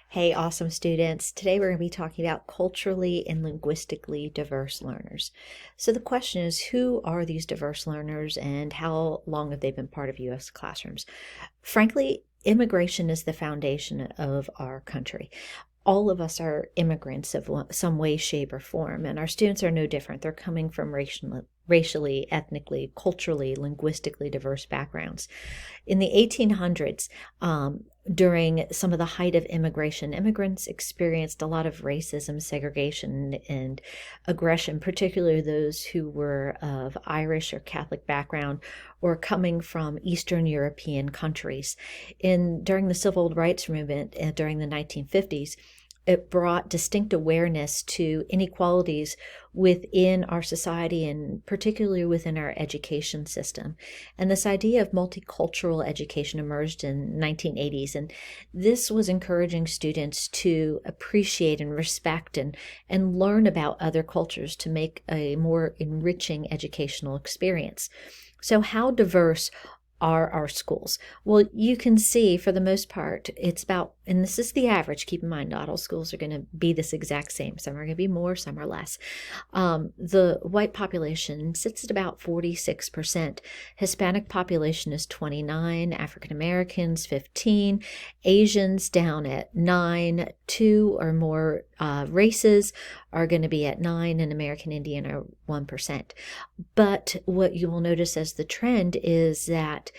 Hey, awesome students. Today we're going to be talking about culturally and linguistically diverse learners. So the question is, who are these diverse learners and how long have they been part of U.S. classrooms? Frankly, immigration is the foundation of our country. All of us are immigrants of some way, shape, or form, and our students are no different. They're coming from racially, ethnically, culturally, linguistically diverse backgrounds. In the 1800s, during some of the height of immigration, immigrants experienced a lot of racism, segregation, and aggression, particularly those who were of Irish or Catholic background or coming from Eastern European countries. During the Civil Rights Movement during the 1950s, it brought distinct awareness to inequalities within our society and particularly within our education system. And this idea of multicultural education emerged in 1980s. And this was encouraging students to appreciate and respect and learn about other cultures to make a more enriching educational experience. So how diverse are our schools? Well, you can see for the most part, it's about, and this is the average, keep in mind, not all schools are going to be this exact same. Some are going to be more, some are less. The white population sits at about 46%. Hispanic population is 29, African Americans 15, Asians down at 9, 2 or more races are going to be at 9, and American Indian are 1%. But what you will notice as the trend is that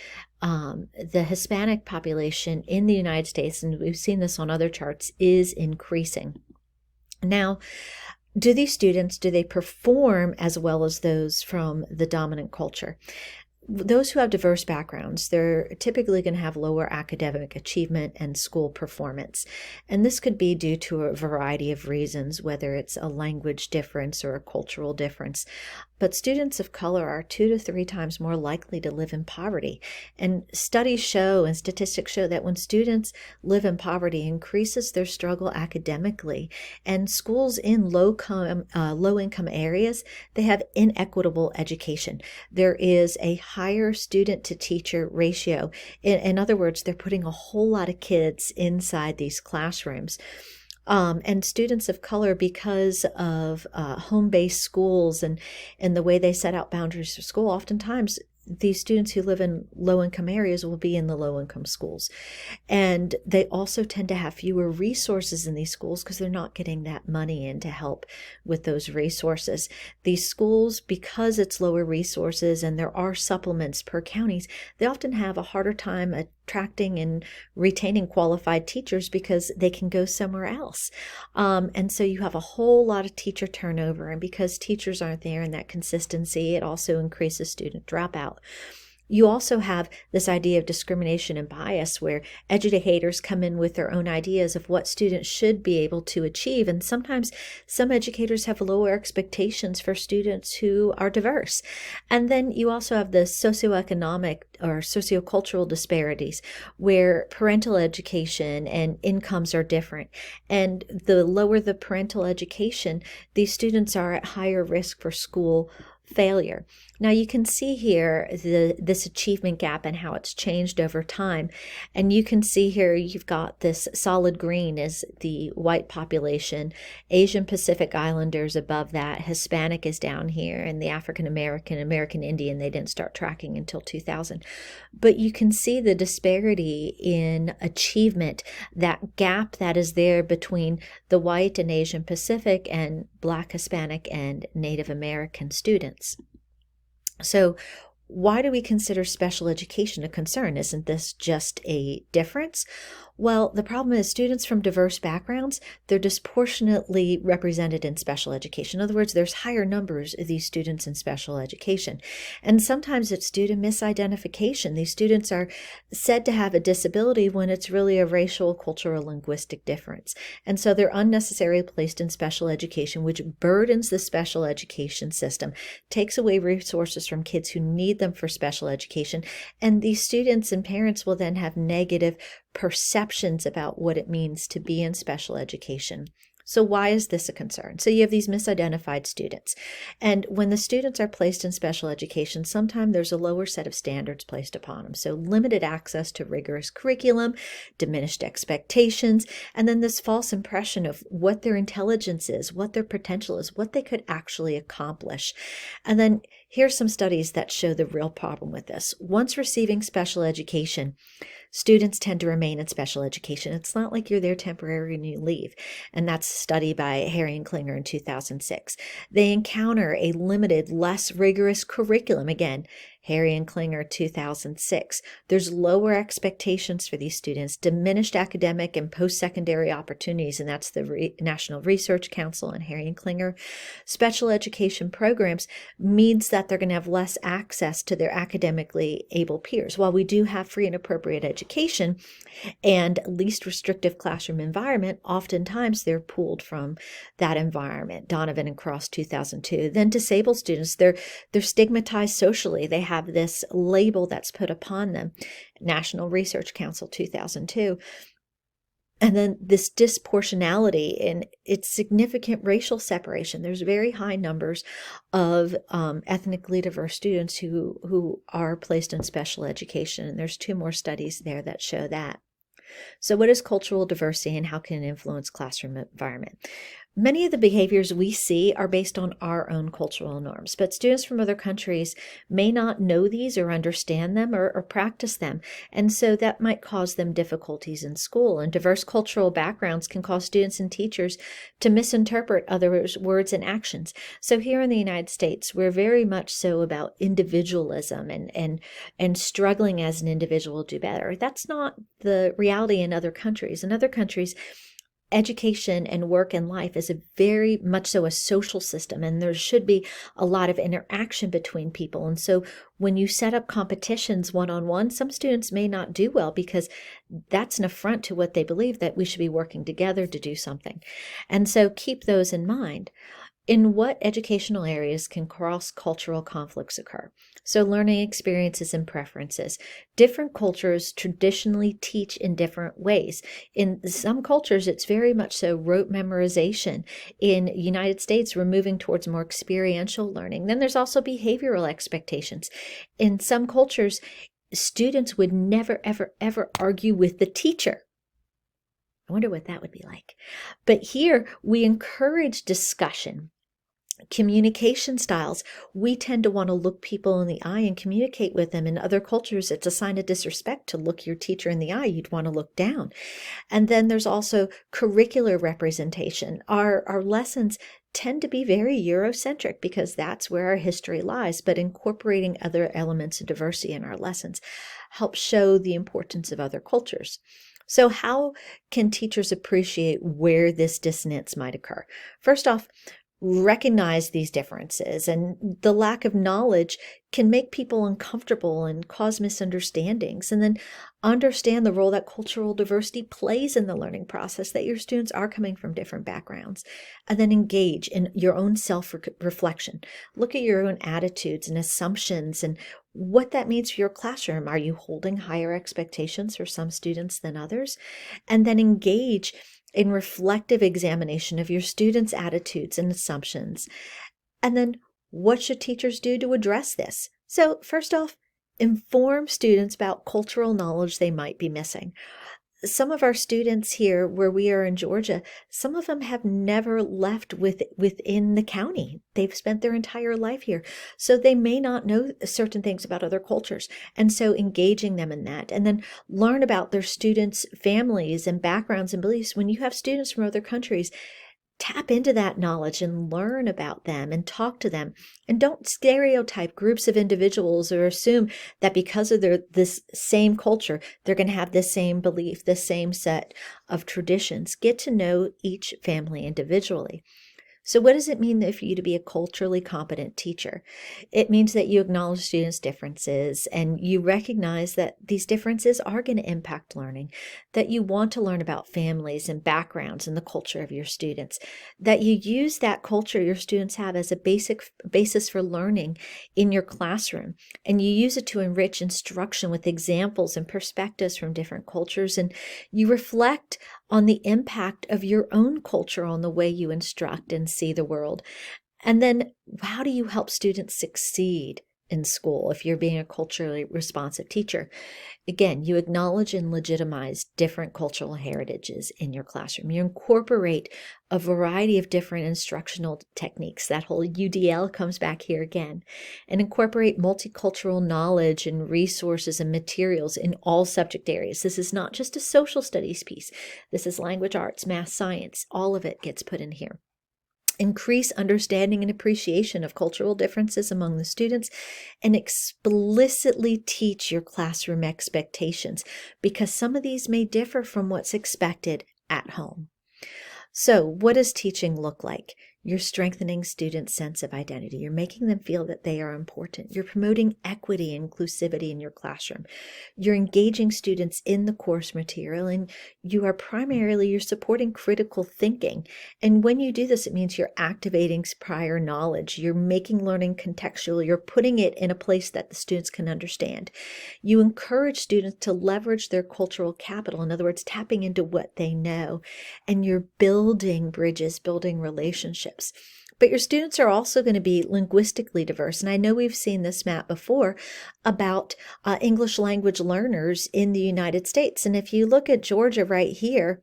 the Hispanic population in the United States, and we've seen this on other charts, is increasing. Now, do these students, do they perform as well as those from the dominant culture? Those who have diverse backgrounds, they're typically going to have lower academic achievement and school performance. And this could be due to a variety of reasons, whether it's a language difference or a cultural difference. But students of color are 2 to 3 times more likely to live in poverty. And studies show and statistics show that when students live in poverty, it increases their struggle academically. And schools in low-income areas, they have inequitable education. There is a higher student-to-teacher ratio. In other words, they're putting a whole lot of kids inside these classrooms. And students of color, because of home-based schools and the way they set out boundaries for school, oftentimes these students who live in low-income areas will be in the low-income schools. And they also tend to have fewer resources in these schools because they're not getting that money in to help with those resources. These schools, because it's lower resources and there are supplements per counties, they often have a harder time attracting and retaining qualified teachers because they can go somewhere else. And so you have a whole lot of teacher turnover, and because teachers aren't there in that consistency, it also increases student dropout. You also have this idea of discrimination and bias where educators come in with their own ideas of what students should be able to achieve. And sometimes some educators have lower expectations for students who are diverse. And then you also have the socioeconomic or sociocultural disparities where parental education and incomes are different. And the lower the parental education, these students are at higher risk for school failure. Now you can see here this achievement gap and how it's changed over time. And you can see here you've got this solid green is the white population, Asian Pacific Islanders above that, Hispanic is down here, and the African American, American Indian, they didn't start tracking until 2000. But you can see the disparity in achievement, that gap that is there between the white and Asian Pacific and Black, Hispanic, and Native American students. So why do we consider special education a concern? Isn't this just a difference? Well, the problem is students from diverse backgrounds, they're disproportionately represented in special education. In other words, there's higher numbers of these students in special education. And sometimes it's due to misidentification. These students are said to have a disability when it's really a racial, cultural, linguistic difference. And so they're unnecessarily placed in special education, which burdens the special education system, takes away resources from kids who need them for special education. And these students and parents will then have negative perceptions about what it means to be in special education. So why is this a concern? So you have these misidentified students. And when the students are placed in special education, sometimes there's a lower set of standards placed upon them. So limited access to rigorous curriculum, diminished expectations, and then this false impression of what their intelligence is, what their potential is, what they could actually accomplish. And then here's some studies that show the real problem with this. Once receiving special education, students tend to remain in special education. It's not like you're there temporarily and you leave. And that's a study by Harry and Klinger in 2006. They encounter a limited, less rigorous curriculum. Again, Harry and Klinger, 2006. There's lower expectations for these students, diminished academic and post-secondary opportunities, and that's the National Research Council and Harry and Klinger. Special education programs means that they're going to have less access to their academically able peers. While we do have free and appropriate education and least restrictive classroom environment, oftentimes they're pulled from that environment. Donovan and Cross, 2002. Then disabled students, they're stigmatized socially. They have this label that's put upon them. National Research Council, 2002. And then this disproportionality in its significant racial separation. There's very high numbers of ethnically diverse students who are placed in special education. And there's 2 more studies there that show that. So what is cultural diversity and how can it influence classroom environment? Many of the behaviors we see are based on our own cultural norms, but students from other countries may not know these or understand them or practice them. And so that might cause them difficulties in school. And diverse cultural backgrounds can cause students and teachers to misinterpret others' words and actions. So here in the United States, we're very much so about individualism and struggling as an individual to do better. That's not the reality in other countries. In other countries, education and work and life is a very much so a social system, and there should be a lot of interaction between people. And so when you set up competitions one-on-one, some students may not do well because that's an affront to what they believe, that we should be working together to do something. And so keep those in mind. In what educational areas can cross-cultural conflicts occur? So learning experiences and preferences. Different cultures traditionally teach in different ways. In some cultures, it's very much so rote memorization. In United States, we're moving towards more experiential learning. Then there's also behavioral expectations. In some cultures, students would never, ever, ever argue with the teacher. I wonder what that would be like. But here, we encourage discussion. Communication styles. We tend to want to look people in the eye and communicate with them. In other cultures, it's a sign of disrespect to look your teacher in the eye. You'd want to look down. And then there's also curricular representation. Our lessons tend to be very Eurocentric because that's where our history lies, but incorporating other elements of diversity in our lessons helps show the importance of other cultures. So how can teachers appreciate where this dissonance might occur? First off, recognize these differences, and the lack of knowledge can make people uncomfortable and cause misunderstandings. And then understand the role that cultural diversity plays in the learning process, that your students are coming from different backgrounds. And then engage in your own self-reflection. Look at your own attitudes and assumptions and what that means for your classroom. Are you holding higher expectations for some students than others? And then engage in reflective examination of your students' attitudes and assumptions. And then what should teachers do to address this? So first off, inform students about cultural knowledge they might be missing. Some of our students here, where we are in Georgia, some of them have never left within the county. They've spent their entire life here. So they may not know certain things about other cultures. And so engaging them in that, and then learn about their students' families and backgrounds and beliefs. When you have students from other countries, tap into that knowledge and learn about them and talk to them. And don't stereotype groups of individuals or assume that because of this same culture, they're going to have the same belief, the same set of traditions. Get to know each family individually. So what does it mean for you to be a culturally competent teacher? It means that you acknowledge students' differences and you recognize that these differences are going to impact learning, that you want to learn about families and backgrounds and the culture of your students, that you use that culture your students have as a basis for learning in your classroom, and you use it to enrich instruction with examples and perspectives from different cultures, and you reflect on the impact of your own culture on the way you instruct and see the world. And then how do you help students succeed in school if you're being a culturally responsive teacher? Again, you acknowledge and legitimize different cultural heritages in your classroom. You incorporate a variety of different instructional techniques. That whole UDL comes back here again. And incorporate multicultural knowledge and resources and materials in all subject areas. This is not just a social studies piece. This is language arts, math, science. All of it gets put in here. Increase understanding and appreciation of cultural differences among the students, and explicitly teach your classroom expectations, because some of these may differ from what's expected at home. So what does teaching look like? You're strengthening students' sense of identity. You're making them feel that they are important. You're promoting equity and inclusivity in your classroom. You're engaging students in the course material, and you're supporting critical thinking. And when you do this, it means you're activating prior knowledge. You're making learning contextual. You're putting it in a place that the students can understand. You encourage students to leverage their cultural capital, in other words, tapping into what they know. And you're building bridges, building relationships. But your students are also going to be linguistically diverse. And I know we've seen this map before about English language learners in the United States. And if you look at Georgia right here,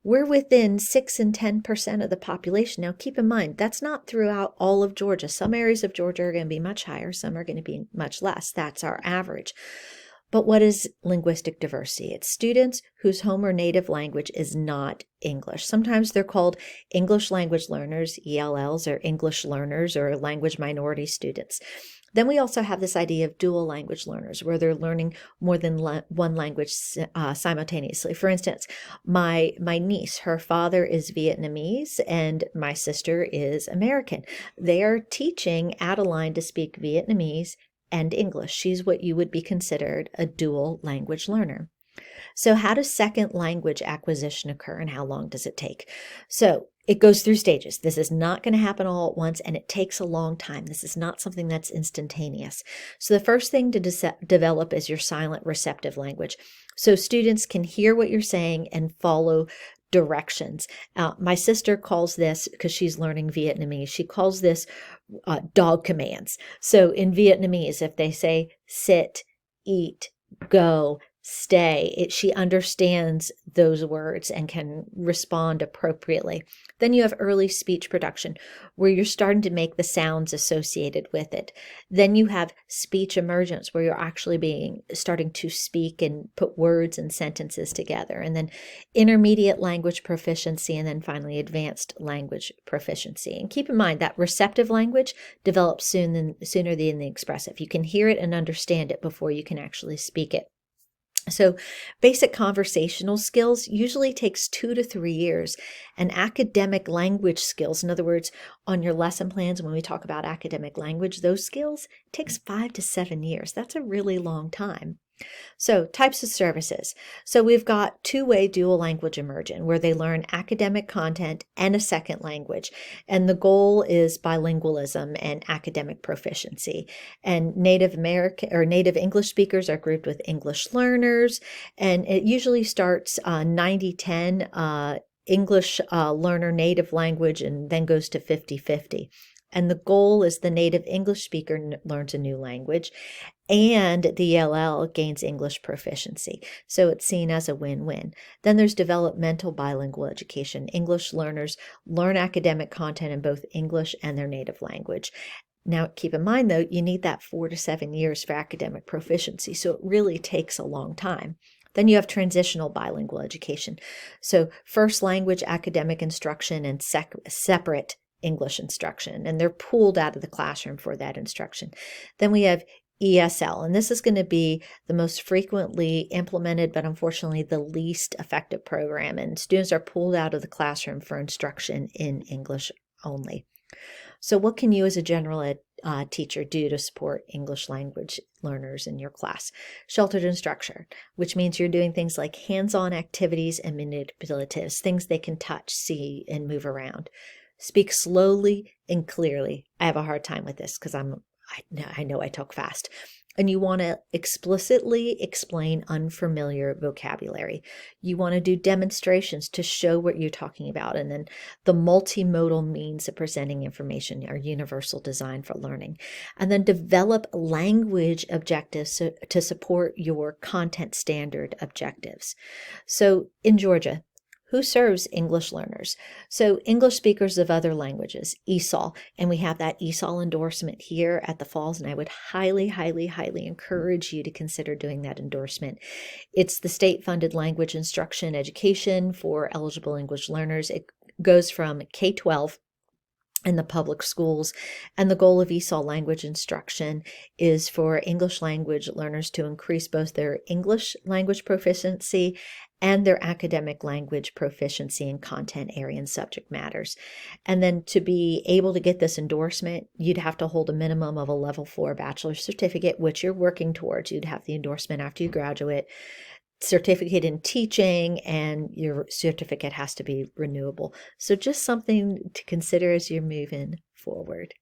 we're within 6 and 10% of the population. Now, keep in mind, that's not throughout all of Georgia. Some areas of Georgia are going to be much higher. Some are going to be much less. That's our average. But what is linguistic diversity? It's students whose home or native language is not English. Sometimes they're called English language learners, ELLs, or English learners, or language minority students. Then we also have this idea of dual language learners, where they're learning more than one language simultaneously. For instance, my niece, her father is Vietnamese and my sister is American. They are teaching Adeline to speak Vietnamese and English. She's what you would be considered a dual language learner. So how does second language acquisition occur, and how long does it take? So it goes through stages. This is not going to happen all at once, and it takes a long time. This is not something that's instantaneous. So the first thing to develop is your silent receptive language. So students can hear what you're saying and follow directions. My sister calls this, because she's learning Vietnamese, she calls this dog commands. So in Vietnamese, if they say sit, eat, go, stay, she understands those words and can respond appropriately. Then you have early speech production, where you're starting to make the sounds associated with it. Then you have speech emergence, where you're actually starting to speak and put words and sentences together. And then intermediate language proficiency, and then finally advanced language proficiency. And keep in mind that receptive language develops sooner than the expressive. You can hear it and understand it before you can actually speak it. So basic conversational skills usually takes 2 to 3 years, and academic language skills, in other words, on your lesson plans, when we talk about academic language, those skills takes 5 to 7 years. That's a really long time. So types of services. So we've got two-way dual language immersion, where they learn academic content and a second language. And the goal is bilingualism and academic proficiency. And Native American or Native English speakers are grouped with English learners. And it usually starts 90-10 English learner native language, and then goes to 50-50. And the goal is the native English speaker learns a new language, and the ELL gains English proficiency. So it's seen as a win-win. Then there's developmental bilingual education. English learners learn academic content in both English and their native language. Now, keep in mind, though, you need that 4 to 7 years for academic proficiency, so it really takes a long time. Then you have transitional bilingual education. So first language academic instruction and separate English instruction, and they're pulled out of the classroom for that instruction. Then we have ESL, and this is going to be the most frequently implemented, but unfortunately the least effective program, and students are pulled out of the classroom for instruction in English only. So what can you as a general ed teacher do to support English language learners in your class? Sheltered instruction, which means you're doing things like hands-on activities and manipulatives, things they can touch, see, and move around. Speak slowly and clearly. I have a hard time with this because I know I talk fast. And you want to explicitly explain unfamiliar vocabulary. You want to do demonstrations to show what you're talking about. And then the multimodal means of presenting information are universal design for learning. And then develop language objectives to support your content standard objectives. So in Georgia, who serves English learners? So English speakers of other languages, ESOL, and we have that ESOL endorsement here at the Falls, and I would highly, highly, highly encourage you to consider doing that endorsement. It's the state-funded language instruction education for eligible English learners. It goes from K-12 in the public schools, and the goal of ESOL language instruction is for English language learners to increase both their English language proficiency and their academic language proficiency in content area and subject matters. And then to be able to get this endorsement, you'd have to hold a minimum of a level 4 bachelor's certificate, which you're working towards. You'd have the endorsement after you graduate, certificate in teaching, and your certificate has to be renewable. So just something to consider as you're moving forward.